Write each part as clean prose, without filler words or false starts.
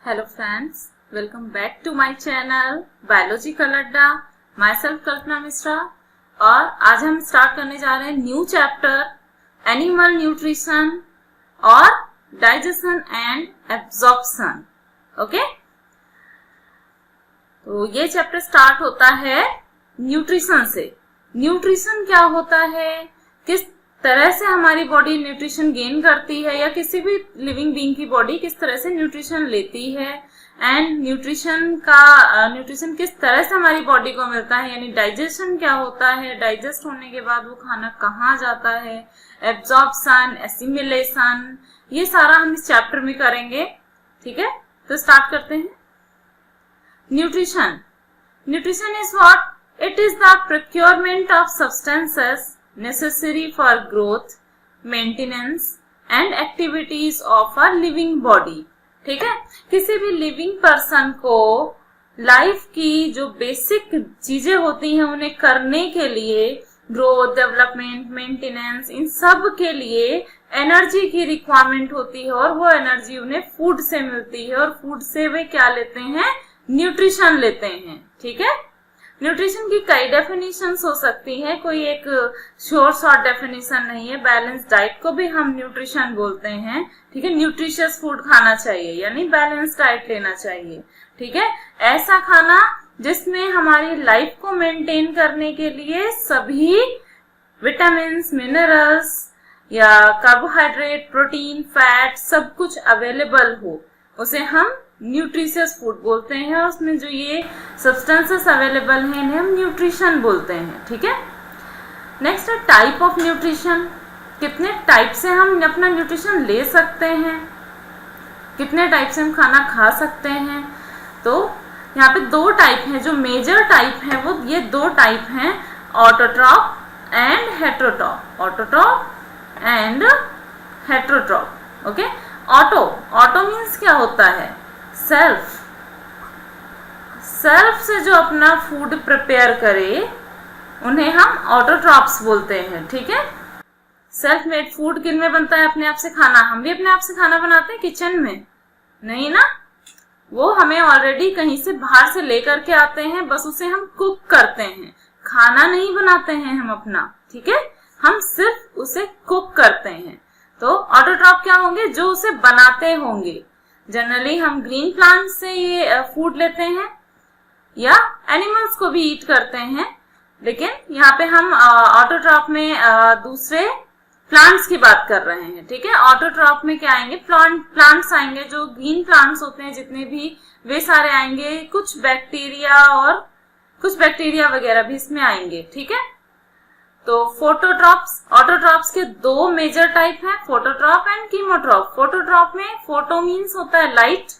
Hello friends, welcome back to my channel Biological अड्डा। myself कल्पना मिश्रा और आज हम स्टार्ट करने जा रहे हैं न्यू चैप्टर एनिमल न्यूट्रिशन और डाइजेशन एंड एब्जॉर्प्शन। ओके, तो ये चैप्टर स्टार्ट होता है न्यूट्रिशन से। न्यूट्रिशन क्या होता है, किस तरह से हमारी बॉडी न्यूट्रिशन गेन करती है या किसी भी लिविंग बीइंग की बॉडी किस तरह से न्यूट्रिशन लेती है, एंड न्यूट्रिशन किस तरह से हमारी बॉडी को मिलता है, यानी डाइजेशन क्या होता है, डाइजेस्ट होने के बाद वो खाना कहाँ जाता है, एब्जॉर्प्शन, एसिमिलेशन, ये सारा हम इस चैप्टर में करेंगे। ठीक है, तो स्टार्ट करते हैं। Nutrition is what? It is the procurement of substances necessary for growth, maintenance and activities of a living body। ठीक है, किसी भी लिविंग पर्सन को लाइफ की जो बेसिक चीजें होती हैं उन्हें करने के लिए, ग्रोथ, डेवलपमेंट, मेंटेनेंस, इन सब के लिए एनर्जी की रिक्वायरमेंट होती है और वो एनर्जी उन्हें फूड से मिलती है और फूड से वे क्या लेते हैं, न्यूट्रिशन लेते हैं। ठीक है, न्यूट्रिशन की कई डेफिनेशंस हो सकती है, कोई एक शॉर्ट डेफिनेशन नहीं है। बैलेंस डाइट को भी हम न्यूट्रिशन बोलते हैं। ठीक है, न्यूट्रिशियस फूड खाना चाहिए यानी बैलेंस डाइट लेना चाहिए। ठीक है, ऐसा खाना जिसमें हमारी लाइफ को मेंटेन करने के लिए सभी विटामिन्स, मिनरल्स या कार्बोहाइड्रेट, प्रोटीन, फैट सब कुछ अवेलेबल हो, उसे हम न्यूट्रिशियस फूड बोलते हैं। और उसमें जो ये सब्सटेंसेस अवेलेबल हैं इन्हें हम न्यूट्रिशन बोलते हैं। ठीक है, नेक्स्ट है टाइप ऑफ न्यूट्रिशन। कितने टाइप से हम अपना न्यूट्रिशन ले सकते हैं, कितने टाइप से हम खाना खा सकते हैं। तो यहाँ पे दो टाइप हैं, जो मेजर टाइप हैं वो ये दो टाइप हैं, autotroph and heterotroph. Autotroph and heterotroph. Okay, auto means क्या होता है, सेल्फ से जो अपना फूड प्रिपेयर करे उन्हें हम ऑटोट्रॉप्स बोलते हैं। ठीक है, सेल्फ मेड फूड किन में बनता है, अपने आप से खाना। हम भी अपने आप से खाना बनाते हैं किचन में? नहीं ना, वो हमें ऑलरेडी कहीं से बाहर से लेकर के आते हैं, बस उसे हम कुक करते हैं, खाना नहीं बनाते हैं हम अपना। ठीक है, हम सिर्फ उसे कुक करते हैं। तो ऑटोट्रॉप क्या होंगे, जो उसे बनाते होंगे। जनरली हम ग्रीन प्लांट से ये फूड लेते हैं या एनिमल्स को भी ईट करते हैं, लेकिन यहाँ पे हम ऑटोट्रॉप में दूसरे प्लांट्स की बात कर रहे हैं। ठीक है, ऑटोट्रॉप में क्या आएंगे, प्लांट्स आएंगे, जो ग्रीन प्लांट्स होते हैं जितने भी, वे सारे आएंगे। कुछ बैक्टीरिया वगैरह भी इसमें आएंगे। ठीक है, तो ऑटोट्रॉप्स के दो मेजर टाइप हैं, फोटोट्रॉप एंड कीमोट्रॉप। फोटोट्रॉप में फोटो मीन्स होता है लाइट,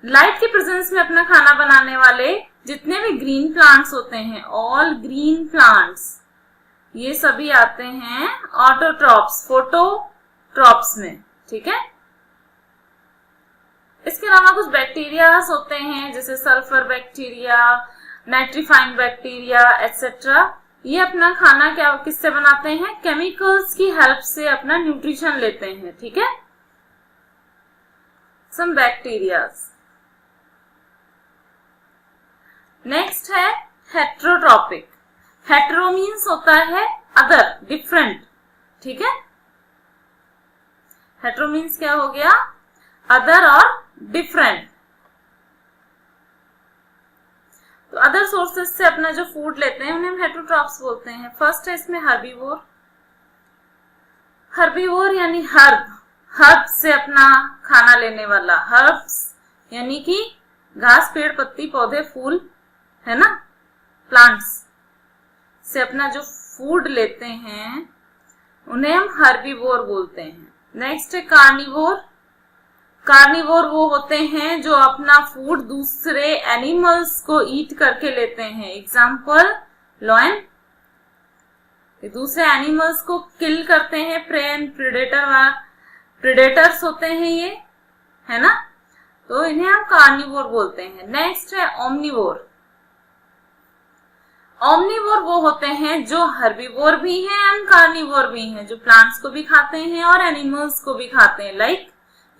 लाइट के प्रेजेंस में अपना खाना बनाने वाले जितने भी ग्रीन प्लांट्स होते हैं, ऑल ग्रीन प्लांट्स, ये सभी आते हैं ऑटोट्रॉप्स, फोटोट्रॉप्स में। ठीक है, इसके अलावा कुछ बैक्टीरियाज होते हैं जैसे sulphur bacteria, nitrifying bacteria etcetera. ये अपना खाना क्या किससे बनाते हैं, केमिकल्स की हेल्प से अपना न्यूट्रिशन लेते हैं। ठीक है, सम बैक्टीरियाज। नेक्स्ट है हेट्रोट्रॉपिक। हेट्रो मीन्स होता है अदर, डिफरेंट। ठीक है, हेट्रो मीन्स क्या हो गया, अदर और डिफरेंट। तो अदर सोर्सेस से अपना जो फूड लेते हैं उन्हें हम हेटेरोट्रॉप्स बोलते हैं। फर्स्ट है इसमें हर्बीवोर यानी हर्ब से अपना खाना लेने वाला। हर्ब्स यानी कि घास, पेड़, पत्ती, पौधे, फूल, है ना, प्लांट्स से अपना जो फूड लेते हैं उन्हें हम हर्बीवोर बोलते हैं। नेक्स्ट है कार्निवोर वो होते हैं जो अपना फूड दूसरे एनिमल्स को ईट करके लेते हैं। एग्जाम्पल लॉयन, दूसरे एनिमल्स को किल करते हैं, प्रे एंड प्रेडेटर्स होते हैं ये, है ना, तो इन्हें हम कार्निवोर बोलते हैं। नेक्स्ट है ओमनिवोर। ओमनीवोर वो होते हैं जो हर्बीवोर भी हैं एंड कार्निवोर भी हैं, जो प्लांट्स को भी खाते हैं और एनिमल्स को भी खाते हैं, लाइक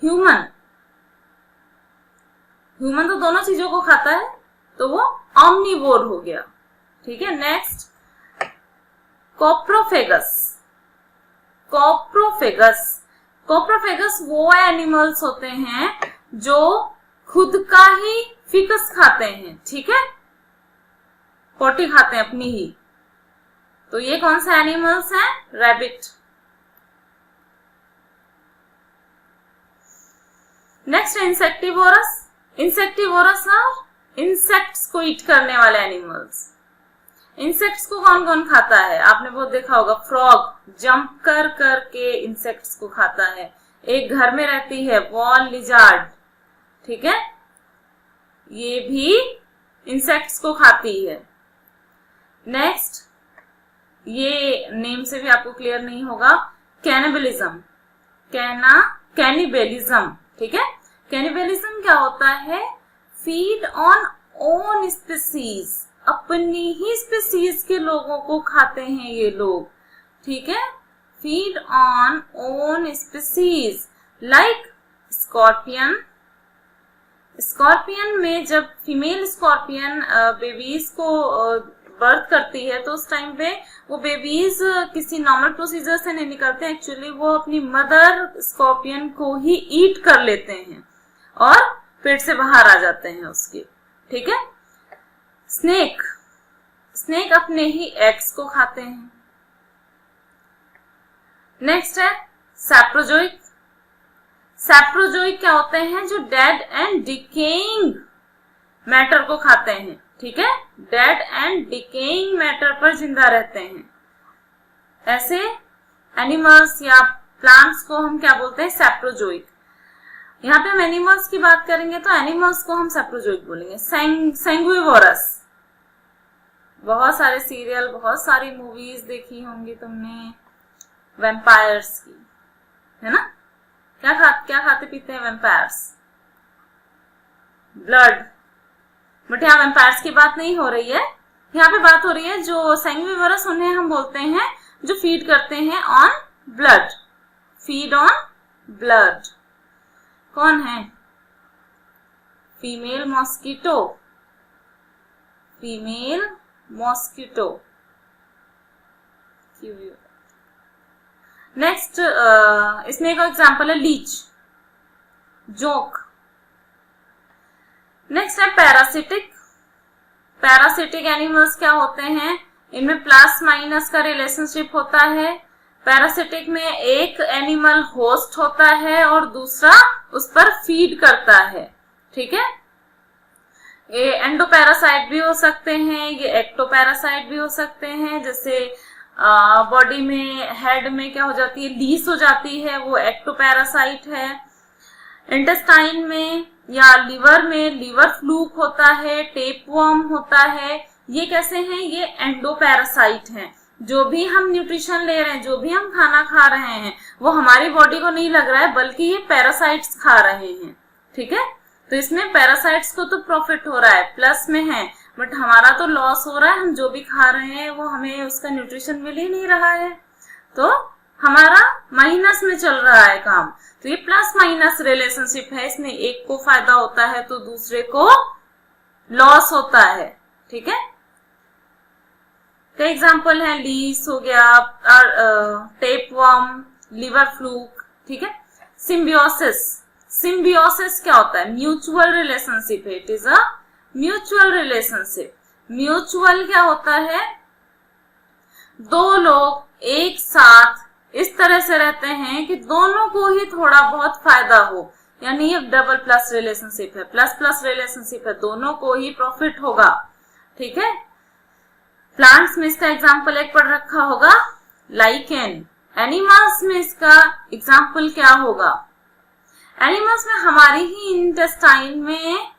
ह्यूमन। ह्यूमन तो दोनों चीजों को खाता है, तो वो ओमनीवोर हो गया। ठीक है, नेक्स्ट कोप्रोफेगस। कोप्रोफेगस, कोप्रोफेगस वो एनिमल्स होते हैं जो खुद का ही फिकस खाते हैं। ठीक है, पोटी खाते हैं अपनी ही। तो ये कौन सा एनिमल्स हैं? रैबिट। Next insectivorous. इंसेक्टिवोरस और इंसेक्ट्स को ईट करने वाले एनिमल्स। इंसेक्ट्स को कौन कौन खाता है? आपने बहुत देखा होगा, फ्रॉग जंप कर करके इंसेक्ट्स को खाता है। एक घर में रहती है वॉल लिजार्ड, ठीक है, ये भी इंसेक्ट्स को खाती है। नेक्स्ट, ये नेम से भी आपको क्लियर नहीं होगा, कैनिबलिज्म। कैनिबलिज्म, ठीक है। कैनिबलिज्म क्या होता है? फीड ऑन ओन स्पीसीज, अपनी ही स्पीसीज के लोगों को खाते हैं ये लोग। ठीक है, feed on own species, like scorpion. Scorpion में जब फीमेल स्कॉर्पियन बेबीज को बर्थ करती है तो उस टाइम पे वो बेबीज किसी नॉर्मल प्रोसीजर से नहीं निकलते, एक्चुअली वो अपनी मदर स्कॉर्पियन को ही ईट कर लेते हैं और पेट से बाहर आ जाते हैं उसके। ठीक है, स्नेक। स्नेक अपने ही एग्स को खाते हैं। नेक्स्ट है सैप्रोजोइक। सैप्रोजोइक क्या होते हैं? जो डेड एंड डिकेइंग मैटर को खाते हैं। ठीक है, डेड एंड डिकेइंग मैटर पर जिंदा रहते हैं। ऐसे एनिमल्स या प्लांट्स को हम क्या बोलते हैं? सैप्रोजोइक। यहाँ पे हम एनिमल्स की बात करेंगे तो एनिमल्स को हम सैप्रोजोइक बोलेंगे। सैंग्विवोरस, बहुत सारे सीरियल, बहुत सारी मूवीज देखी होंगी तुमने वैम्पायर्स की, है ना? क्या खाते पीते हैं वैम्पायर्स? ब्लड। बट यहाँ वैम्पायर्स की बात नहीं हो रही है, यहाँ पे बात हो रही है जो सैंग्विवोरस, उन्हें हम बोलते हैं जो फीड करते हैं on blood. Feed on blood कौन है? Female mosquito. Female mosquito. Next, इसमें एक एग्जांपल है लीच, जोक। नेक्स्ट है पैरासिटिक। पैरासिटिक एनिमल्स क्या होते हैं? इनमें प्लस माइनस का रिलेशनशिप होता है। पैरासिटिक में एक एनिमल होस्ट होता है और दूसरा उस पर फीड करता है। ठीक है, ये एंडोपैरासाइट भी हो सकते हैं, ये एक्टोपैरासाइट भी हो सकते हैं। जैसे बॉडी में, हेड में क्या हो जाती है? लीस हो जाती है, वो एक्टोपैरासाइट है। इंटेस्टाइन में या लिवर में लिवर फ्लूक होता है, टेपवर्म होता है। ये कैसे हैं? ये एंडोपैरासाइट हैं। जो भी हम न्यूट्रिशन ले रहे हैं, जो भी हम खाना खा रहे हैं, वो हमारी बॉडी को नहीं लग रहा है, बल्कि ये पैरासाइट्स खा रहे हैं। ठीक है, तो इसमें पैरासाइट्स को तो प्रॉफिट हो रहा है, प्लस में है, बट हमारा तो लॉस हो रहा है। हम जो भी खा रहे हैं वो हमें उसका न्यूट्रिशन मिल ही नहीं रहा है, तो हमारा माइनस में चल रहा है काम। तो ये प्लस माइनस रिलेशनशिप है, इसमें एक को फायदा होता है तो दूसरे को लॉस होता है। ठीक है, कई एग्जाम्पल है, लीस हो गया, टेपवर्म, लिवर फ्लूक। ठीक है, सिम्बियोसिस। सिम्बियोसिस क्या होता है? म्यूचुअल रिलेशनशिप है, it is a mutual relationship. Mutual क्या होता है? दो लोग एक साथ इस तरह से रहते हैं कि दोनों को ही थोड़ा बहुत फायदा हो, यानी ये डबल प्लस रिलेशनशिप है, प्लस प्लस रिलेशनशिप है, दोनों को ही प्रॉफिट होगा। ठीक है, प्लांट्स में इसका एग्जाम्पल एक पढ़ रखा होगा, लाइकेन। एनिमल्स में इसका एग्जाम्पल क्या होगा? एनिमल्स में हमारी ही इंटेस्टाइन में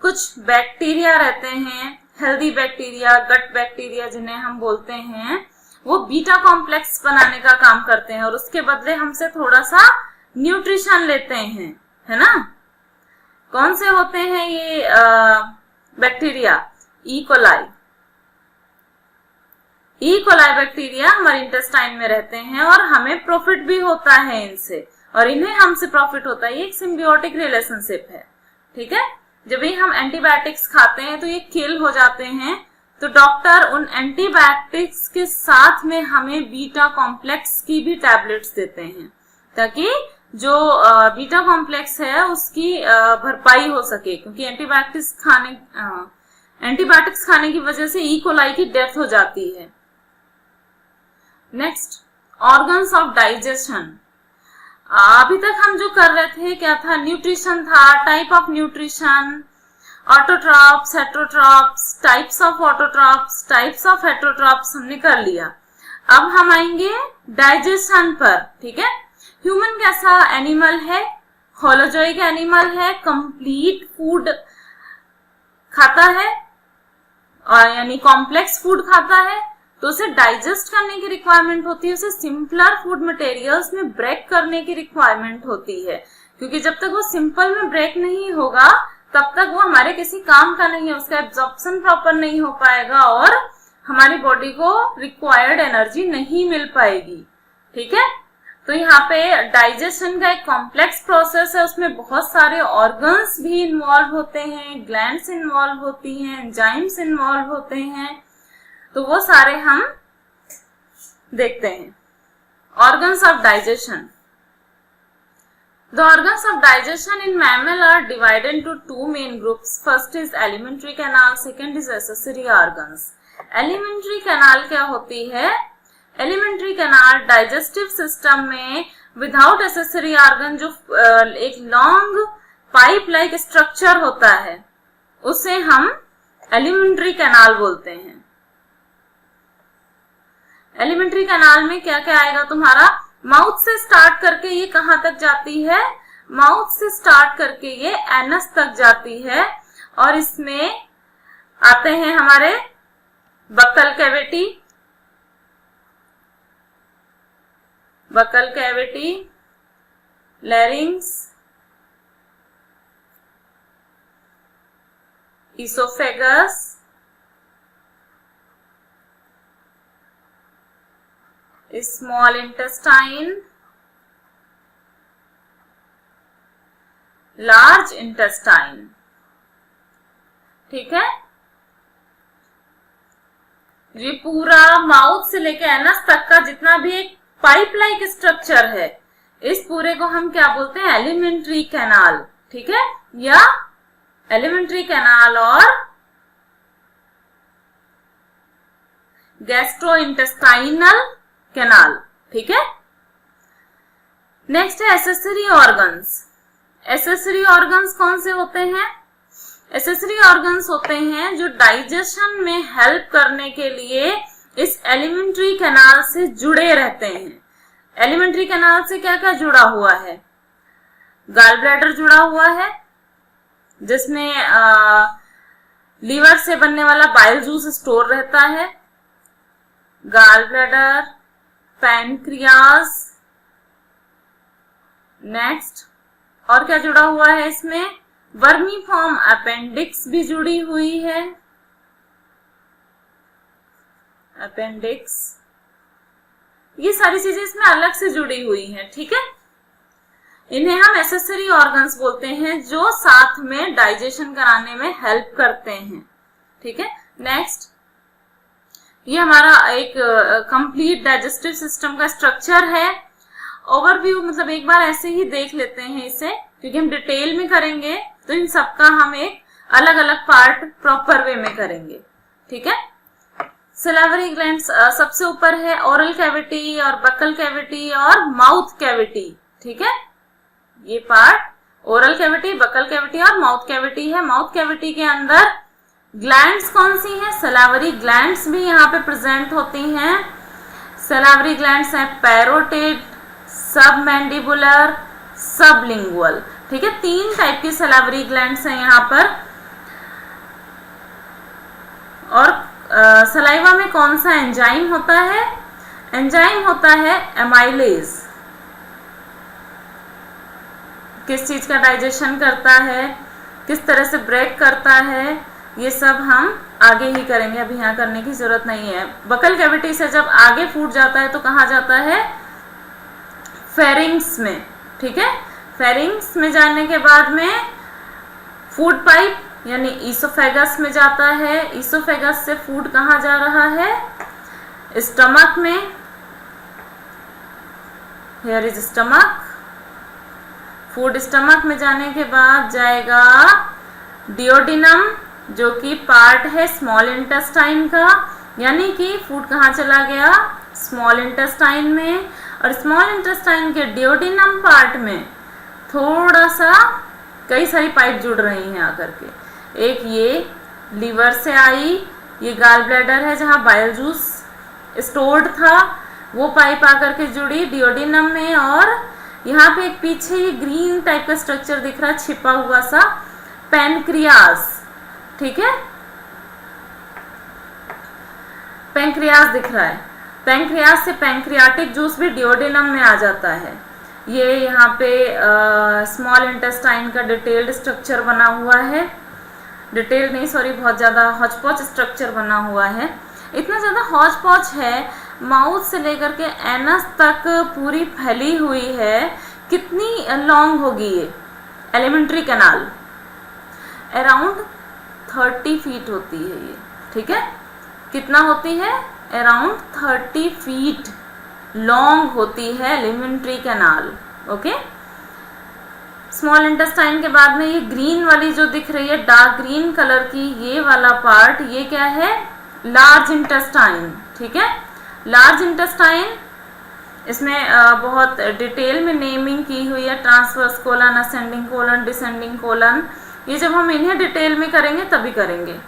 कुछ बैक्टीरिया रहते हैं, हेल्दी बैक्टीरिया, गट बैक्टीरिया जिन्हें हम बोलते हैं, वो बीटा कॉम्प्लेक्स बनाने का काम करते हैं और उसके बदले हमसे थोड़ा सा न्यूट्रिशन लेते हैं, है ना? कौन से होते हैं ये bacteria? E coli. E coli bacteria हमारे इंटेस्टाइन में रहते हैं और हमें प्रॉफिट भी होता है इनसे और इन्हें हमसे प्रॉफिट होता है। ये एक सिम्बियोटिक रिलेशनशिप है, ठीक है। जब भी हम एंटीबायोटिक्स खाते हैं तो ये किल हो जाते हैं, तो डॉक्टर उन एंटीबायोटिक्स के साथ में हमें बीटा कॉम्प्लेक्स की भी टैबलेट्स देते हैं ताकि जो बीटा कॉम्प्लेक्स है उसकी भरपाई हो सके, क्योंकि एंटीबायोटिक्स खाने की वजह से ई कोलाई की डेथ हो जाती है। Next, organs of digestion. अभी तक हम जो कर रहे थे क्या था, न्यूट्रिशन था, type of nutrition, autotrophs, heterotrophs, types of autotrophs, types of heterotrophs हमने कर लिया। अब हम आएंगे डाइजेशन पर, ठीक है। ह्यूमन कैसा एनिमल है, होलोजोइक एनिमल है, कंप्लीट फूड खाता है और यानी कॉम्प्लेक्स फूड खाता है, तो उसे डाइजेस्ट करने की रिक्वायरमेंट होती है, उसे सिंपलर फूड मटेरियल्स में ब्रेक करने की रिक्वायरमेंट होती है, क्योंकि जब तक वो सिंपल में ब्रेक नहीं होगा तब तक वो हमारे किसी काम का नहीं है, उसका एब्जॉर्प्शन प्रॉपर नहीं हो पाएगा और हमारी बॉडी को रिक्वायर्ड एनर्जी नहीं मिल पाएगी, ठीक है। तो यहाँ पे डाइजेशन का एक कॉम्प्लेक्स प्रोसेस है, उसमें बहुत सारे ऑर्गन्स भी इन्वॉल्व होते हैं, ग्लैंड्स इन्वॉल्व होती हैं, एंजाइम्स इन्वॉल्व होते हैं, तो वो सारे हम देखते हैं। Organs of digestion. The organs of digestion in mammal are divided into two main groups. First is alimentary canal, second is accessory organs. Alimentary canal क्या होती है? Alimentary canal digestive system में without accessory organ जो एक long pipe like structure होता है, उसे हम alimentary canal बोलते हैं। Alimentary canal में क्या क्या आएगा तुम्हारा? माउथ से स्टार्ट करके ये कहां तक जाती है, माउथ से स्टार्ट करके ये एनस तक जाती है और इसमें आते हैं हमारे buccal cavity, लैरिंग्स, oesophagus, small intestine, large intestine, ठीक है। ये पूरा माउथ से लेके एनस तक का जितना भी एक पाइप लाइक स्ट्रक्चर है, इस पूरे को हम क्या बोलते हैं, एलिमेंट्री कैनाल, ठीक है, या एलिमेंट्री कैनाल और गैस्ट्रोइंटेस्टाइनल कैनाल, ठीक है। नेक्स्ट है एसेसरी ऑर्गन्स। एसेसरी ऑर्गन्स कौन से होते हैं? एसेसरी ऑर्गन्स होते हैं जो डाइजेशन में हेल्प करने के लिए इस एलिमेंट्री कैनाल से जुड़े रहते हैं। एलिमेंट्री कैनाल से क्या क्या जुड़ा हुआ है? गॉल ब्लैडर जुड़ा हुआ है जिसमें लीवर से बनने वाला बाइल जूस स्टोर रहता है। गॉल ब्लैडर, पैनक्रियाज, नेक्स्ट और क्या जुड़ा हुआ है इसमें? वर्मीफॉर्म अपेंडिक्स भी जुड़ी हुई है, अपेंडिक्स, ये सारी चीजें इसमें अलग से जुड़ी हुई हैं, ठीक है। इन्हें हम एसेसरी ऑर्गन्स बोलते हैं जो साथ में डाइजेशन कराने में हेल्प करते हैं, ठीक है। नेक्स्ट, ये हमारा एक कंप्लीट डाइजेस्टिव सिस्टम का स्ट्रक्चर है। ओवरव्यू मतलब एक बार ऐसे ही देख लेते हैं इसे, क्योंकि हम डिटेल में करेंगे तो इन सबका हम एक अलग अलग पार्ट प्रॉपर वे में करेंगे, ठीक है। सलाइवरी ग्लैंड्स सबसे ऊपर है, ओरल कैविटी और बकल कैविटी और माउथ कैविटी, ठीक है। ये part oral cavity, buccal cavity और माउथ कैविटी है। माउथ कैविटी के अंदर ग्लैंड्स कौन सी है? सलाइवरी ग्लैंड्स भी यहाँ पे प्रेजेंट होती हैं। सलाइवरी ग्लैंड्स हैं पैरोटिड, सबमैंडिबुलर, सबलिंगुअल, ठीक है। 3 टाइप की सलाइवरी ग्लैंड्स हैं यहाँ पर। और सलाइवा में कौन सा एंजाइम होता है? एंजाइम होता है एमाइलेज। किस चीज का डाइजेशन करता है, किस तरह से ब्रेक करता है? ये सब हम आगे ही करेंगे, अभी यहाँ करने की जरूरत नहीं है। बकल कैविटी से जब आगे फूड जाता है तो कहाँ जाता है? फेरिंग्स में, ठीक है। फेरिंग्स में जाने के बाद में फूड पाइप यानी ईसोफेगस में जाता है। ईसोफेगस से फूड कहाँ जा रहा है? स्टमक में। Here is stomach. Food stomach में जाने के बाद जाएगा डिओडिनम, जो कि पार्ट है स्मॉल इंटेस्टाइन का, यानी कि फूड कहाँ चला गया? स्मॉल इंटेस्टाइन में। और स्मॉल इंटेस्टाइन के डिओडिनम पार्ट में थोड़ा सा कई सारी पाइप जुड़ रही हैं आकर के। एक ये लीवर से आई, ये गाल ब्लैडर है जहाँ बाइल जूस स्टोर्ड था, वो पाइप आकर के जुड़ी डिओडिनम में। और यहाँ पे एक पीछे ये ग्रीन टाइप का स्ट्रक्चर दिख रहा है छिपा हुआ सा, पैनक्रियास, ठीक है। पैंक्रियास दिख रहा है। पैंक्रियास से पैंक्रियाटिक जूस भी डिओडिनम में आ जाता है। ये यहाँ पे स्मॉल इंटेस्टाइन का डिटेल्ड स्ट्रक्चर बना हुआ है। डिटेल्ड नहीं, सॉरी, बहुत ज़्यादा हॉच-पॉच स्ट्रक्चर बना हुआ है। इतना ज़्यादा हॉच-पॉच है, माउथ से लेकर के एनस तक पूरी फैली हुई है। कितनी लॉन्ग होगी ये एलिमेंट्री कैनाल? अराउंड 30 फीट होती है ये, ठीक है। कितना होती है? अराउंड 30 फीट लॉन्ग होती है alimentary canal, okay. Small intestine के बाद में ये ग्रीन वाली जो दिख रही है, डार्क ग्रीन कलर की, ये वाला पार्ट, ये क्या है? लार्ज इंटेस्टाइन, ठीक है। लार्ज इंटेस्टाइन, इसमें बहुत डिटेल में नेमिंग की हुई है, transverse colon, ascending colon, descending colon. ये जब हम इन्हें डिटेल में करेंगे तभी करेंगे।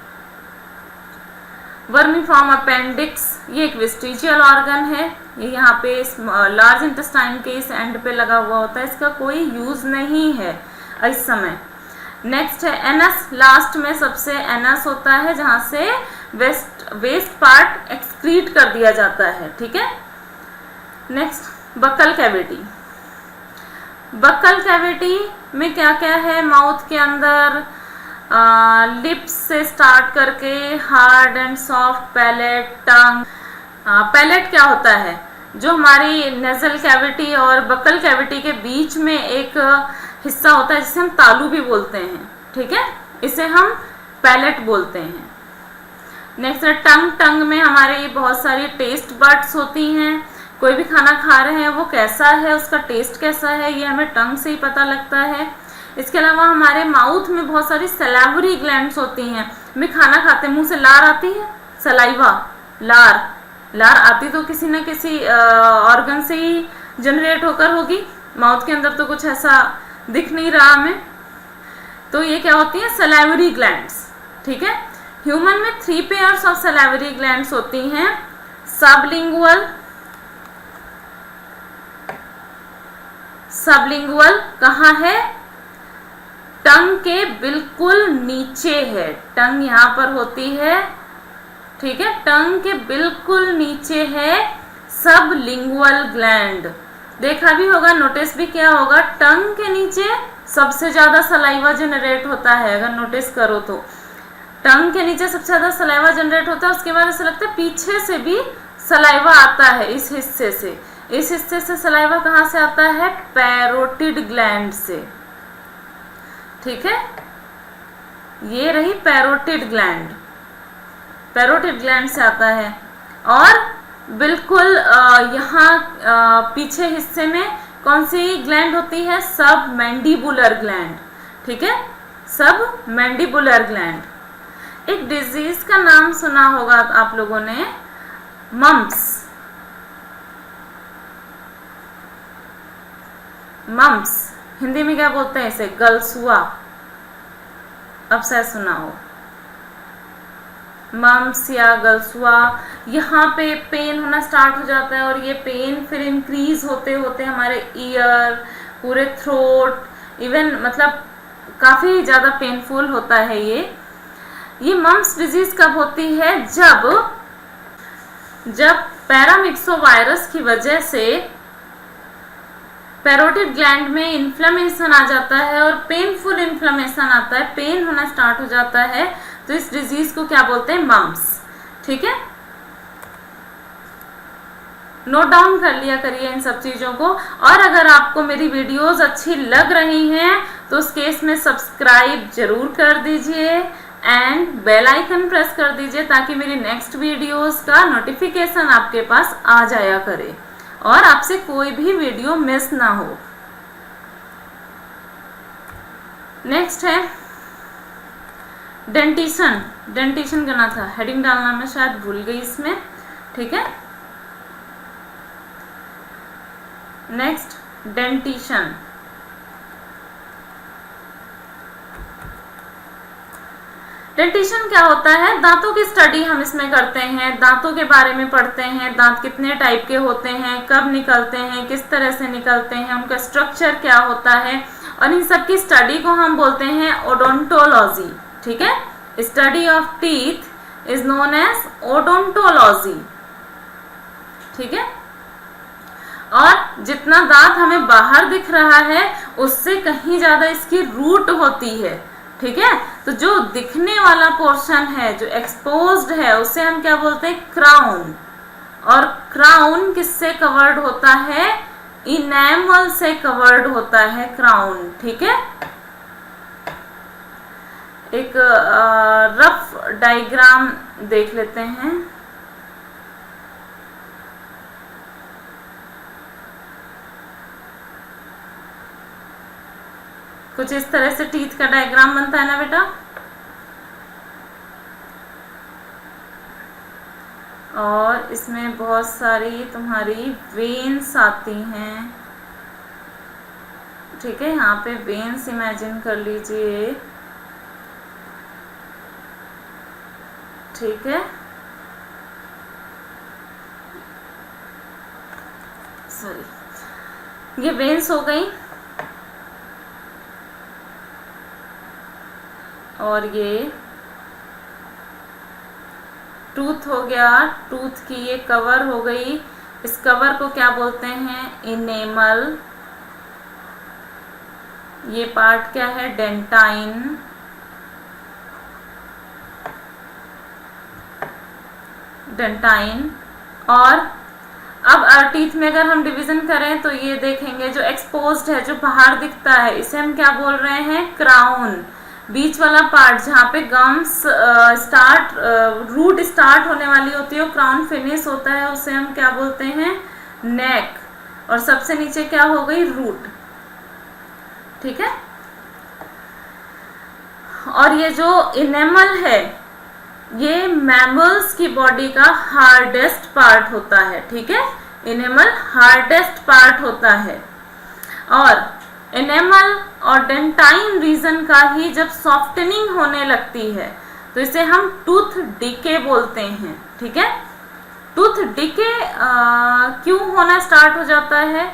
वर्मीफॉर्म अपेंडिक्स, ये एक वेस्टिजियल ऑर्गन है, ये यहाँ पे लार्ज इंटेस्टाइन के इस एंड पे लगा हुआ होता है, इसका कोई यूज नहीं है इस समय। नेक्स्ट है एनस, लास्ट में सबसे एनस होता है जहाँ से वेस्ट पार्ट एक्सक्रीट कर दिया जाता है, ठीक है। Next buccal cavity. Buccal cavity में क्या क्या है? माउथ के अंदर लिप्स से स्टार्ट करके hard and soft palate, tongue. Palate क्या होता है? जो हमारी नेजल कैविटी और बक्कल कैविटी के बीच में एक हिस्सा होता है जिसे हम तालू भी बोलते हैं, ठीक है, इसे हम पैलेट बोलते हैं। नेक्स्ट है टंग। टंग में हमारे बहुत सारी टेस्ट बड्स होती हैं। कोई भी खाना खा रहे हैं वो कैसा है, उसका टेस्ट कैसा है, ये हमें टंग से ही पता लगता है। इसके अलावा हमारे माउथ में बहुत सारी सलाइवरी ग्लैंड्स होती हैं। हमें खाना खाते मुंह से लार आती है, सलाइवा, लार आती तो किसी न किसी ऑर्गन से ही जनरेट होकर होगी। माउथ के अंदर तो कुछ ऐसा दिख नहीं रहा हमें, तो ये क्या होती है? सलाइवरी ग्लैंड्स, ठीक है। ह्यूमन में 3 पेयर्स ऑफ सलाइवरी ग्लैंड्स होती हैं। सबलिंगुअल कहाँ है? टंग के बिल्कुल नीचे है। टंग यहाँ पर होती है, ठीक है, टंग के बिल्कुल नीचे है सबलिंगुअल ग्लैंड। देखा भी होगा, नोटिस भी किया होगा, टंग के नीचे सबसे ज्यादा सलाइवा जनरेट होता है। अगर नोटिस करो तो टंग के नीचे सबसे ज्यादा सलाइवा जनरेट होता है। उसके बाद ऐसा लगता है पीछे से भी सलाइवा आता है, इस हिस्से से। इस हिस्से से सलाइवा कहाँ से आता है? पैरोटिड ग्लैंड से, ठीक है। ये रही पैरोटिड ग्लैंड, पैरोटिड ग्लैंड से आता है। और बिल्कुल यहाँ पीछे हिस्से में कौन सी ग्लैंड होती है? सब मैंडिबुलर ग्लैंड, ठीक है, सब मैंडिबुलर ग्लैंड। एक डिजीज का नाम सुना होगा आप लोगों ने, मम्प्स। मम्प्स हिंदी में क्या बोलते हैं इसे? गलसुआ। अब शायद सुना हो, मम्प्स या गलसुआ। यहाँ पे पेन होना स्टार्ट हो जाता है और ये पेन फिर इंक्रीज होते होते हमारे ईयर, पूरे थ्रोट, इवन मतलब काफी ज्यादा पेनफुल होता है ये मम्प्स डिजीज कब होती है? जब पैरामिक्सोवायरस की वजह से पैरोटिड ग्लैंड में इन्फ्लेमेशन आ जाता है और पेनफुल इन्फ्लेमेशन आता है, पेन होना स्टार्ट हो जाता है, तो इस डिजीज को क्या बोलते हैं? मम्प्स। ठीक है, नोट डाउन कर लिया करिए इन सब चीजों को। और अगर आपको मेरी वीडियोस अच्छी लग रही हैं तो उस केस में सब्सक्राइब जरूर कर दीजिए एंड बेल आइकन प्रेस कर दीजिए ताकि मेरी नेक्स्ट वीडियोस का नोटिफिकेशन आपके पास आ जाया करे और आपसे कोई भी वीडियो मिस ना हो। नेक्स्ट है डेंटिशन। डेंटिशन करना था, हेडिंग डालना मैं शायद भूल गई इसमें। ठीक है, नेक्स्ट डेंटिशन। डेंटिशन क्या होता है? दांतों की स्टडी हम इसमें करते हैं, दांतों के बारे में पढ़ते हैं, दांत कितने टाइप के होते हैं, कब निकलते हैं, किस तरह से निकलते हैं, उनका स्ट्रक्चर क्या होता है, और इन सब की स्टडी को हम बोलते हैं ओडोंटोलॉजी। ठीक है, study of teeth is known as odontology. ठीक है, और जितना दांत हमें बाहर दिख रहा है उससे कहीं ज्यादा इसकी रूट होती है। ठीक है, तो जो दिखने वाला पोर्शन है, जो एक्सपोज्ड है, उसे हम क्या बोलते हैं? क्राउन। और क्राउन किससे कवर्ड होता है? इनेमल से कवर्ड होता है क्राउन। ठीक है, एक रफ डायग्राम देख लेते हैं। कुछ इस तरह से टीथ का डायग्राम बनता है ना बेटा। और इसमें बहुत सारी तुम्हारी वेन्स आती हैं। ठीक है, यहाँ पे वेन्स इमेजिन कर लीजिए। ठीक है, सॉरी, ये वेन्स हो गई और ये टूथ हो गया। टूथ की ये कवर हो गई, इस कवर को क्या बोलते हैं? इनेमल। ये पार्ट क्या है? डेंटाइन। डेंटाइन। और अब टीथ में अगर हम डिवीजन करें तो ये देखेंगे जो एक्सपोज्ड है, जो बाहर दिखता है, इसे हम क्या बोल रहे हैं? क्राउन। बीच वाला पार्ट जहाँ पे गम्स रूट स्टार्ट होने वाली होती है, क्राउन फिनिश होता है, उसे हम क्या बोलते हैं? नेक। और सबसे नीचे क्या हो गई? रूट। ठीक है, और ये जो इनेमल है ये मैमल्स की बॉडी का हार्डेस्ट पार्ट होता है। ठीक है, इनेमल हार्डेस्ट पार्ट होता है। और एनेमल और डेंटाइन रीजन का ही जब सॉफ्टनिंग होने लगती है तो इसे हम टूथ डिके बोलते हैं। ठीक है, टूथ डिके क्यों होना स्टार्ट हो जाता है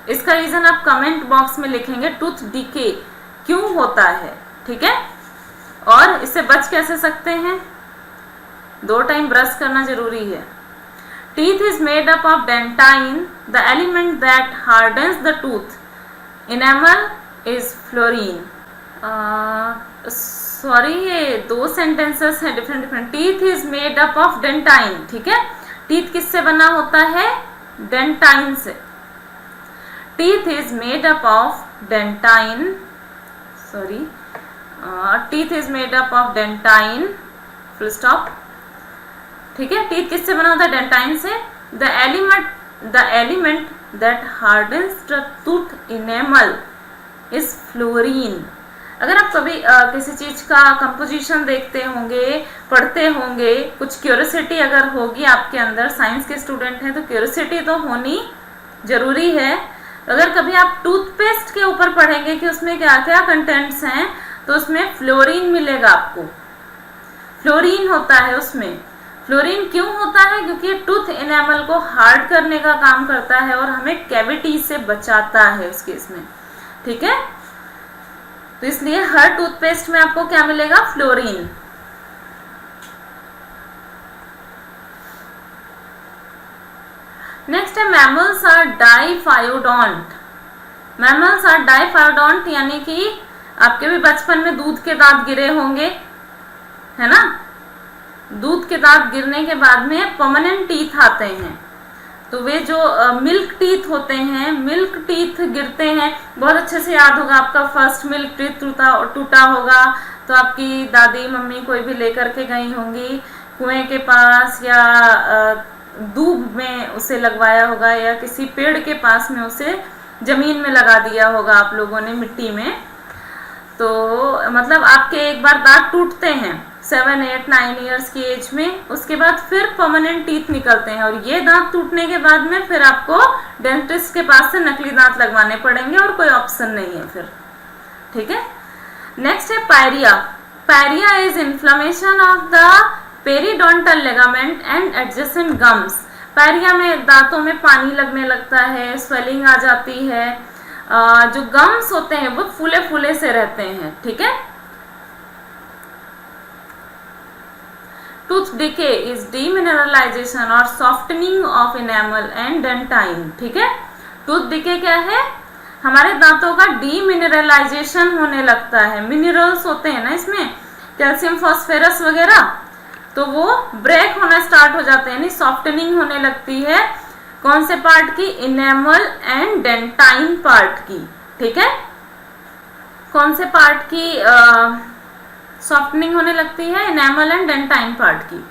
इसका रीजन आप कमेंट बॉक्स में लिखेंगे, टूथ डिके क्यों होता है। ठीक है, और इससे बच कैसे सकते हैं? 2 टाइम ब्रश करना जरूरी है। Teeth is made up of dentine, the element that hardens the tooth. Enamel is fluorine. Sorry, ये 2 सेंटेंसेस हैं different. Teeth is made up of dentine. ठीक है, टीथ किससे बना होता है? डेंटाइन से। Teeth is made up of dentine. Sorry, teeth is made up of dentine, full stop. ठीक है, टीथ किससे बना होता है? डेंटाइन से। The element that hardens the tooth enamel is fluorine. अगर आप कभी किसी चीज का कंपोजिशन देखते होंगे, पढ़ते होंगे, कुछ क्यूरियोसिटी अगर होगी आपके अंदर, साइंस के स्टूडेंट हैं तो क्यूरियोसिटी तो होनी जरूरी है। अगर कभी आप टूथपेस्ट के ऊपर पढ़ेंगे कि उसमें क्या क्या कंटेंट्स हैं तो उसमें फ्लोरीन मिलेगा आपको। फ्लोरीन होता है उसमें। फ्लोरीन क्यों होता है? क्योंकि टूथ एनामल को हार्ड करने का काम करता है और हमें कैविटी से बचाता है उस केस में। ठीक है, तो इसलिए हर टूथपेस्ट में आपको क्या मिलेगा? फ्लोरीन। नेक्स्ट है mammals are diphyodont. Mammals are diphyodont यानी कि आपके भी बचपन में दूध के दांत गिरे होंगे, है ना। दूध के दांत गिरने के बाद में परमानेंट टीथ आते हैं, तो वे जो मिल्क टीथ होते हैं, मिल्क टीथ गिरते हैं। बहुत अच्छे से याद होगा, आपका फर्स्ट मिल्क टीथ टूटा होगा तो आपकी दादी मम्मी कोई भी लेकर के गई होंगी कुएं के पास, या दूब में उसे लगवाया होगा, या किसी पेड़ के पास में उसे जमीन में लगा दिया होगा आप लोगों ने, मिट्टी में। तो मतलब आपके एक बार दांत टूटते हैं 7, 8, 9 ईयर्स की एज में, उसके बाद फिर परमानेंट टीथ निकलते हैं, और ये दांत टूटने के बाद में फिर आपको डेंटिस्ट के पास से नकली दांत लगवाने पड़ेंगे, और कोई ऑप्शन नहीं है फिर। ठीक है। नेक्स्ट है pyorrhoea. Pyorrhoea is inflammation of the periodontal ligament and adjacent gums. Pyorrhoea में दांतों में पानी लगने लगता है, स्वेलिंग आ जाती है, जो गम्स होते हैं वो फूले फूले से रहते हैं। ठीक है। टूथ डिके इज डीमिनरलाइजेशन और softening of enamel and dentine. ठीक है। टूथ डिके क्या है? हमारे दांतों का डीमिनरलाइजेशन होने लगता है। मिनरल्स होते हैं ना इसमें, कैल्शियम, फास्फोरस वगैरह, तो वो ब्रेक होना स्टार्ट हो जाते हैं, यानी सॉफ्टनिंग होने लगती है। कौन से पार्ट की? इनेमल एंड डेंटाइन पार्ट की। ठीक है। कौन से पार्ट की सॉफ्टनिंग होने लगती है? इनेमल एंड डेंटाइन पार्ट की।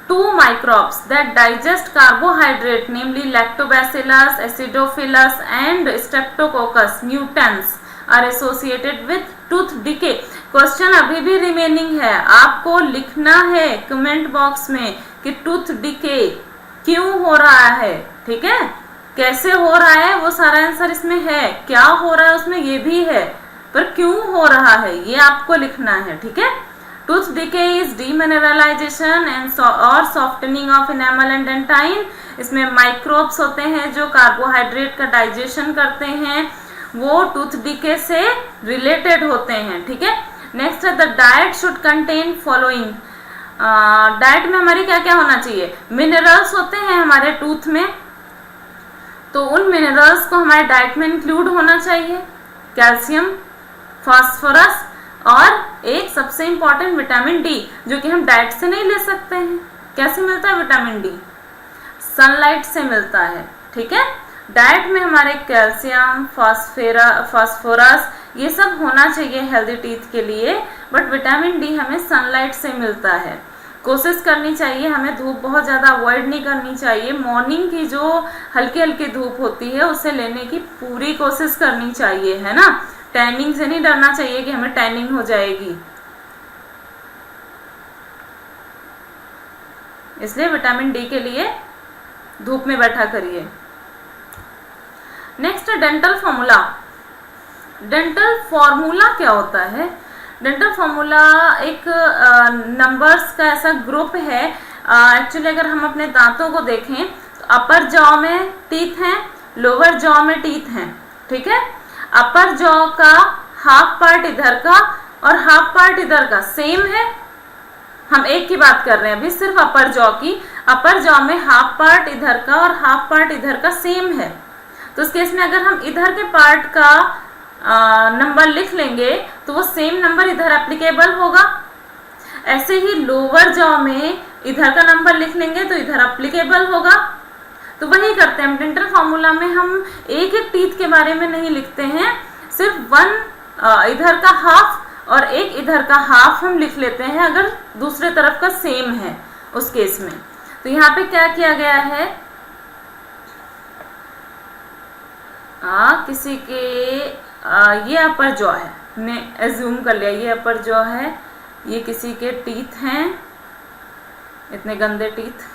2 microbes that digest carbohydrate, namely lactobacillus, acidophilus and streptococcus mutans are associated with tooth decay. Question अभी भी रिमेनिंग है, आपको लिखना है कमेंट बॉक्स में कि टूथ डिके क्यों हो रहा है। ठीक है। कैसे हो रहा है वो सारा आंसर इसमें है, क्या हो रहा है उसमें ये भी है, पर क्यों हो रहा है ये आपको लिखना है। ठीक है। Tooth decay is demineralisation and और softening of enamel and dentine. इसमें माइक्रोब्स होते हैं जो कार्बोहाइड्रेट का डाइजेशन करते हैं, वो टूथ डिके से रिलेटेड होते हैं। ठीक है। नेक्स्ट है the diet should contain following. Diet में हमारी क्या क्या होना चाहिए? मिनरल्स होते हैं हमारे टूथ में, तो उन मिनरल्स को हमारे डाइट में इंक्लूड होना चाहिए। कैल्शियम, फास्फोरस और एक सबसे इंपॉर्टेंट विटामिन डी, जो कि हम डाइट से नहीं ले सकते हैं। कैसे मिलता है विटामिन डी? सनलाइट से मिलता है। ठीक है। डाइट में हमारे कैल्शियम, फास्फोरस ये सब होना चाहिए हेल्दी टीथ के लिए, बट विटामिन डी हमें सनलाइट से मिलता है। कोशिश करनी चाहिए हमें धूप बहुत ज़्यादा अवॉइड नहीं करनी चाहिए। मॉर्निंग की जो हल्की हल्की धूप होती है उसे लेने की पूरी कोशिश करनी चाहिए, है ना। टैनिंग से नहीं डरना चाहिए कि हमें टैनिंग हो जाएगी, इसलिए विटामिन डी के लिए धूप में बैठा करिए। Next dental formula. Dental formula क्या होता है? डेंटल फॉर्मूला एक नंबर्स का ऐसा ग्रुप है। एक्चुअली अगर हम अपने दांतों को देखें तो अपर जॉ में टीथ हैं, लोअर जॉ में टीथ हैं। ठीक है। अपर जॉ का हाफ पार्ट इधर का और हाफ पार्ट इधर का सेम है। हम एक की बात कर रहे हैं अभी, सिर्फ अपर जॉ की। अपर जॉ में हाफ पार्ट इधर का और हाफ पार्ट इधर का सेम है, तो इस केस में अगर हम इधर के पार्ट का नंबर लिख लेंगे तो वो सेम नंबर इधर एप्लीकेबल होगा। ऐसे ही लोअर जॉ में इधर का नंबर लिख लेंगे तो इधर एप्लीकेबल होगा। तो वही करते हैं डेंटल फॉर्मूला में, हम एक एक टीथ के बारे में नहीं लिखते हैं, सिर्फ इधर का हाफ और एक इधर का हाफ हम लिख लेते हैं अगर दूसरे तरफ का सेम है उस केस में। तो यहाँ पे क्या किया गया है, किसी के ये अपर जॉ है, हमने एज्यूम कर लिया ये अपर जॉ है, ये किसी के टीथ हैं, इतने गंदे टीथ।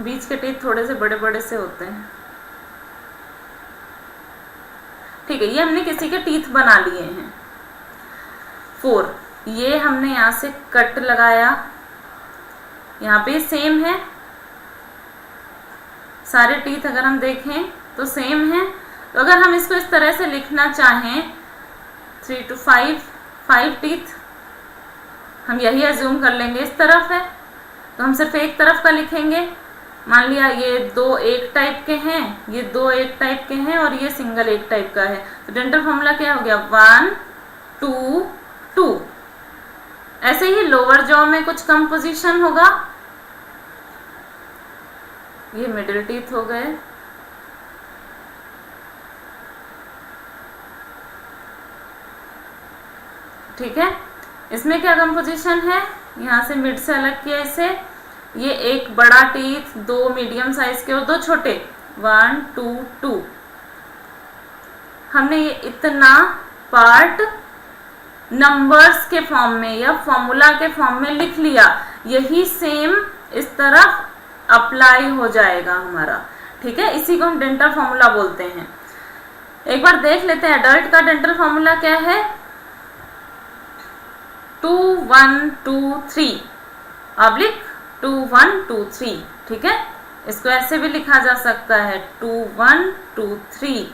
बीच के टीथ थोड़े से बड़े बड़े से होते हैं। ठीक है, ये हमने किसी के टीथ बना लिए हैं। 4, ये हमने यहाँ से कट लगाया, यहाँ पे सेम है, सारे टीथ अगर हम देखें तो सेम है। तो अगर हम इसको इस तरह से लिखना चाहें 3 to 5 टीथ, हम यही एज्यूम कर लेंगे इस तरफ है तो हम सिर्फ एक तरफ का लिखेंगे, मान लिया ये दो एक टाइप के हैं, ये दो एक टाइप के हैं और ये सिंगल एक टाइप का है, तो डेंटल फॉर्मूला क्या हो गया 1 2 2। ऐसे ही लोअर जॉ में कुछ कंपोजिशन होगा, ये मिडिल टीथ हो गए, ठीक है। इसमें क्या कंपोजिशन है, यहां से मिड से अलग किया इसे, ये एक बड़ा टीथ, दो मीडियम साइज के और दो छोटे, 1 2 2। हमने ये इतना पार्ट नंबर्स के फॉर्म में या फॉर्मूला के फॉर्म में लिख लिया, यही सेम इस तरफ अप्लाई हो जाएगा हमारा, ठीक है। इसी को हम डेंटल फॉर्मूला बोलते हैं। एक बार देख लेते हैं एडल्ट का डेंटल फॉर्मूला क्या है, 2 1 2 3 ऑब्लिक 2 1 2 3, ठीक है। इसको ऐसे भी लिखा जा सकता है 2 1 2 3।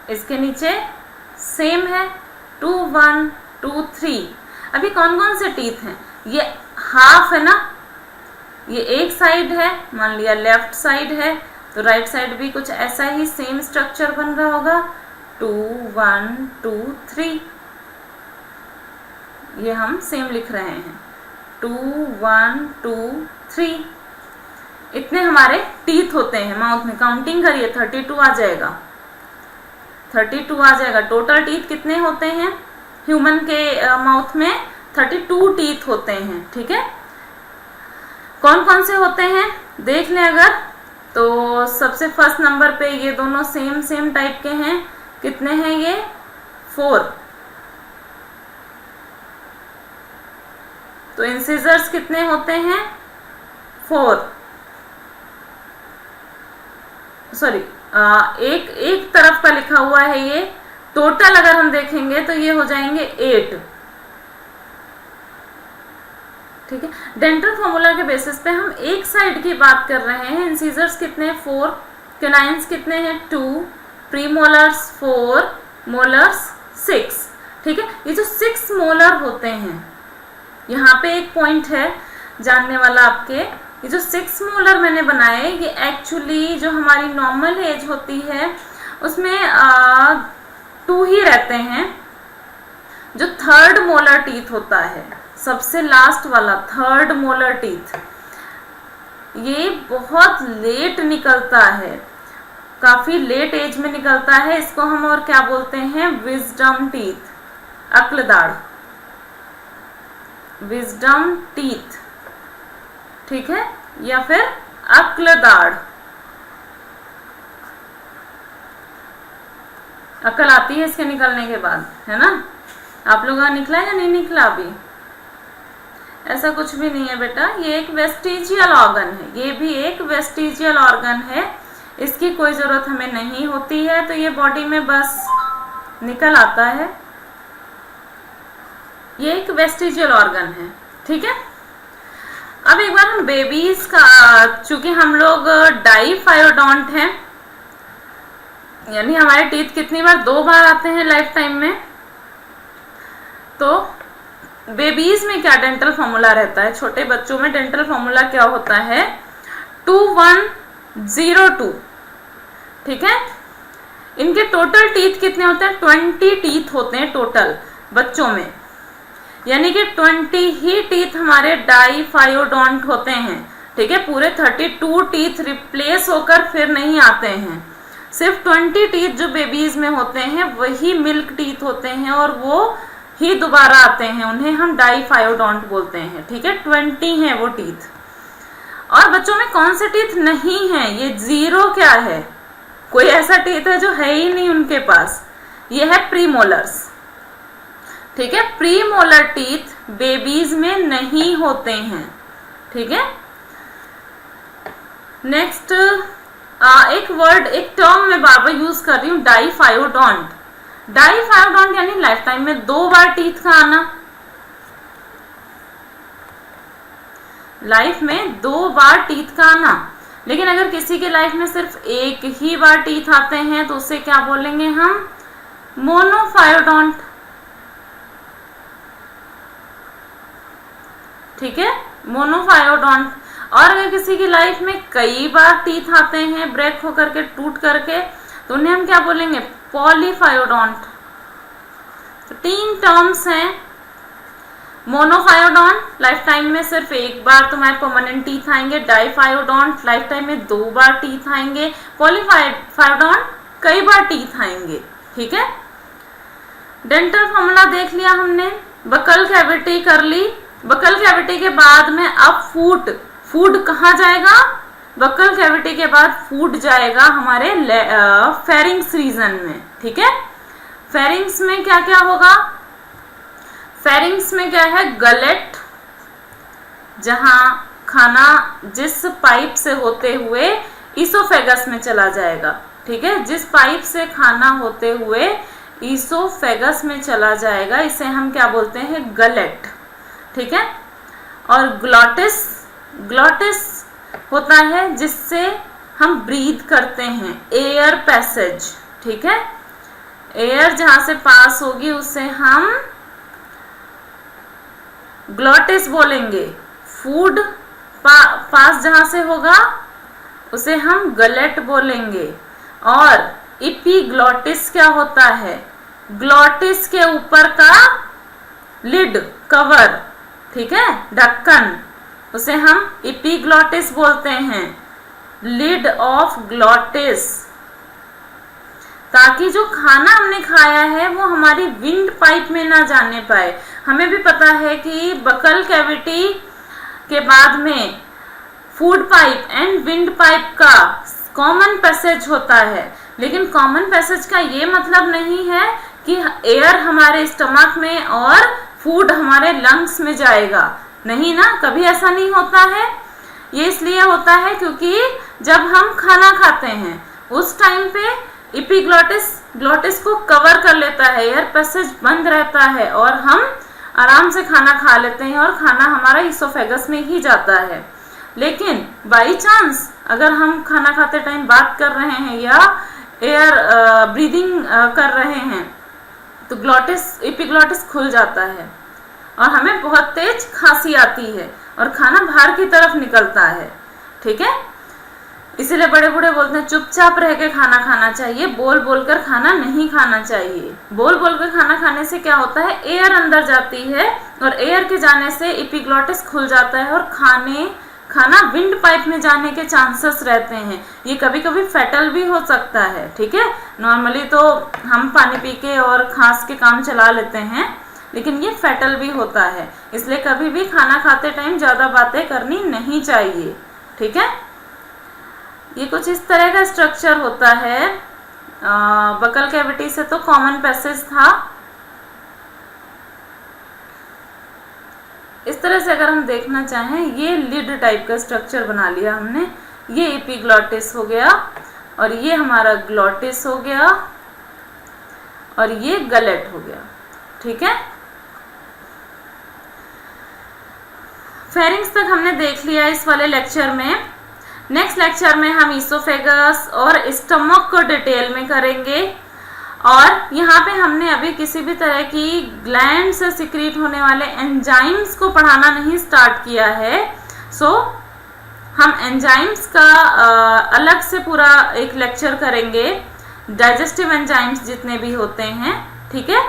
इसके नीचे सेम है 2 1 2 3। अभी कौन कौन से टीथ हैं, ये हाफ है ना, ये एक साइड है, मान लिया लेफ्ट साइड है, तो राइट साइड भी कुछ ऐसा ही सेम स्ट्रक्चर बन रहा होगा 2 1 2 3। ये हम सेम लिख रहे हैं 2 1 2 3। इतने हमारे टीथ होते हैं माउथ में, काउंटिंग करिए 32 आ जाएगा, 32 आ जाएगा। टोटल टीथ कितने होते हैं ह्यूमन के माउथ में, 32 टीथ होते हैं, ठीक है। कौन कौन से होते हैं देख लें अगर, तो सबसे फर्स्ट नंबर पे ये दोनों सेम सेम टाइप के हैं, कितने हैं ये 4। तो इंसिजर्स कितने होते हैं 4, सॉरी एक तरफ का लिखा हुआ है ये, टोटल अगर हम देखेंगे तो ये हो जाएंगे 8, ठीक है। डेंटल फॉर्मूला के बेसिस पे हम एक साइड की बात कर रहे हैं। इंसिजर्स कितने 4, कैनाइंस कितने हैं 2, प्रीमोलर्स 4, मोलर्स 6, ठीक है। ये जो 6 मोलर होते हैं, यहाँ पे एक पॉइंट है जानने वाला आपके, ये जो 6 मोलर मैंने बनाए, ये एक्चुअली जो हमारी नॉर्मल एज होती है उसमें 2 ही रहते हैं। जो थर्ड मोलर टीथ होता है, सबसे लास्ट वाला थर्ड मोलर टीथ, ये बहुत लेट निकलता है, काफी लेट एज में निकलता है। इसको हम और क्या बोलते हैं, विजडम टीथ, अक्ल दाढ़, विजडम टीथ, ठीक है, या फिर अक्ल दाढ़। अकल आती है इसके निकलने के बाद, है ना। आप लोगों का निकला या नहीं निकला अभी, ऐसा कुछ भी नहीं है बेटा, ये एक वेस्टिजियल ऑर्गन है, ये भी एक वेस्टिजियल ऑर्गन है, इसकी कोई जरूरत हमें नहीं होती है, तो ये बॉडी में बस निकल आता है, ये एक वेस्टिजियल ऑर्गन है, ठीक है। अब एक बार हम बेबीज का, चूंकि हम लोग डाइफायोडोंट हैं, यानी हमारे टीथ कितनी बार 2 बार आते हैं लाइफ टाइम में, तो बेबीज में क्या डेंटल फॉर्मूला रहता है, छोटे बच्चों में डेंटल फॉर्मूला क्या होता है 2102, ठीक है। इनके टोटल टीथ कितने होते हैं 20 टीथ होते हैं टोटल बच्चों में, यानी कि 20 ही टीथ हमारे डाइफायोडोंट होते हैं, ठीक है। पूरे 32 टीथ रिप्लेस होकर फिर नहीं आते हैं, सिर्फ 20 टीथ जो बेबीज में होते हैं वही मिल्क टीथ होते हैं और वो ही दोबारा आते हैं, उन्हें हम डाइफायोडोंट बोलते हैं, ठीक है। 20 हैं वो टीथ। और बच्चों में कौन से टीथ नहीं है, ये 0 क्या है, कोई ऐसा टीथ है जो है ही नहीं उनके पास, ये है प्रीमोलर्स, ठीक है। प्रीमोलर टीथ बेबीज में नहीं होते हैं, ठीक है। नेक्स्ट एक वर्ड, एक टर्म मैं बार बार यूज कर रही हूं, डाइफायोडोंट। डाइफायोडोंट यानी लाइफ टाइम में 2 बार टीथ का आना, लाइफ में 2 बार टीथ का आना। लेकिन अगर किसी के लाइफ में सिर्फ एक ही बार टीथ आते हैं तो उसे क्या बोलेंगे हम, मोनोफायोडोंट, ठीक है, मोनोफायोडोंट। और अगर किसी की लाइफ में कई बार टीथ आते हैं ब्रेक होकर के, टूट करके, तो उन्हें हम क्या बोलेंगे? पॉलीफायोडोंट। तो 3 टर्म्स हैं। मोनोफायोडोंट, लाइफ टाइम में सिर्फ एक बार तुम्हारे परमानेंट टीथ आएंगे। डाइफायोडोंट, लाइफ टाइम में 2 बार टीथ आएंगे। पॉलीफायोडोंट, कई बार टीथ आएंगे। ठीक है, डेंटल फॉर्मूला देख लिया हमने, बकल कैविटी कर ली। बकल कैविटी के बाद में अब फूड कहाँ जाएगा? बकल कैविटी के बाद फूड जाएगा हमारे फेरिंग्स रीजन में। ठीक है, फेरिंग्स में क्या क्या होगा? फेरिंग्स में क्या है? गलेट, जहां खाना जिस पाइप से होते हुए ईसोफेगस में चला जाएगा। ठीक है, जिस पाइप से खाना होते हुए ईसोफेगस में चला जाएगा, इसे हम क्या बोलते हैं? गलेट। ठीक है, और ग्लॉटिस होता है जिससे हम ब्रीथ करते हैं, एयर पैसेज। ठीक है, एयर जहां से पास होगी उसे हम ग्लॉटिस बोलेंगे। फूड पास जहां से होगा उसे हम गलेट बोलेंगे। और इपीग्लॉटिस क्या होता है? ग्लॉटिस के ऊपर का लिड, कवर, ठीक है, ढक्कन, उसे हम इपीग्लॉटिस बोलते हैं, लिड ऑफ ग्लॉटिस। ताकि जो खाना हमने खाया है वो हमारी विंड पाइप में ना जाने पाए। हमें भी पता है कि बकल कैविटी के बाद में food pipe and wind pipe का कॉमन पैसेज होता है, लेकिन कॉमन पैसेज का ये मतलब नहीं है कि एयर हमारे स्टमक में और फूड हमारे लंग्स में जाएगा। नहीं ना, कभी ऐसा नहीं होता है। ये इसलिए होता है क्योंकि जब हम खाना खाते हैं उस टाइम पे ग्लॉटिस को कवर कर लेता है, एयर पैसेज बंद रहता है और हम आराम से खाना खा लेते हैं और खाना हमारा ईसोफेगस में ही जाता है। लेकिन बाई चांस अगर हम खाना खाते टाइम बात कर रहे हैं या एयर ब्रीदिंग कर रहे हैं तो एपिग्लॉटिस खुल जाता है और हमें बहुत तेज खांसी आती है और खाना बाहर की तरफ निकलता है। ठीक है, इसीलिए बड़े बूढ़े बोलते हैं चुपचाप रह के खाना खाना चाहिए, बोल बोल कर खाना नहीं खाना चाहिए। बोल बोल कर खाना खाने से क्या होता है? एयर अंदर जाती है और एयर के जाने से एपिग्लॉटिस खुल जाता है और खाना विंड पाइप में जाने के चांसेस रहते हैं। ये कभी कभी फैटल भी हो सकता है। ठीक है, नॉर्मली तो हम पानी पी के और खांस के काम चला लेते हैं, लेकिन ये फैटल भी होता है। इसलिए कभी भी खाना खाते टाइम ज्यादा बातें करनी नहीं चाहिए। ठीक है, ये कुछ इस तरह का स्ट्रक्चर होता है। बकल कैविटी से तो कॉमन पैसेज था। इस तरह से अगर हम देखना चाहें, ये लिड टाइप का स्ट्रक्चर बना लिया हमने। ये एपिग्लॉटिस हो गया और ये हमारा ग्लॉटिस हो गया और ये गलेट हो गया। ठीक है, फेरिंग्स तक हमने देख लिया इस वाले लेक्चर में। नेक्स्ट लेक्चर में हम ईसोफेगस और स्टमक को डिटेल में करेंगे। और यहाँ पे हमने अभी किसी भी तरह की ग्लैंड से सिक्रीट होने वाले एंजाइम्स को पढ़ाना नहीं स्टार्ट किया है। हम एंजाइम्स का अलग से पूरा एक लेक्चर करेंगे, डाइजेस्टिव एंजाइम्स जितने भी होते हैं। ठीक है,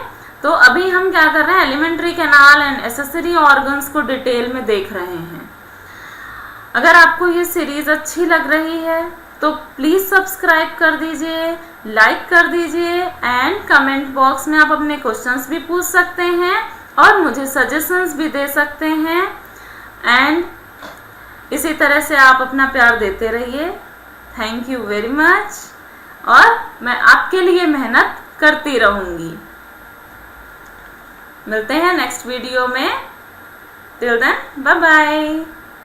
तो अभी हम क्या कर रहे हैं? Alimentary canal and accessory organs को डिटेल में देख रहे हैं। अगर आपको ये सीरीज अच्छी लग रही है तो प्लीज सब्सक्राइब कर दीजिए, लाइक कर दीजिए एंड कमेंट बॉक्स में आप अपने क्वेश्चंस भी पूछ सकते हैं और मुझे सजेशंस भी दे सकते हैं। एंड इसी तरह से आप अपना प्यार देते रहिए। थैंक यू वेरी मच, और मैं आपके लिए मेहनत करती रहूंगी। मिलते हैं नेक्स्ट वीडियो में। Till then, bye bye.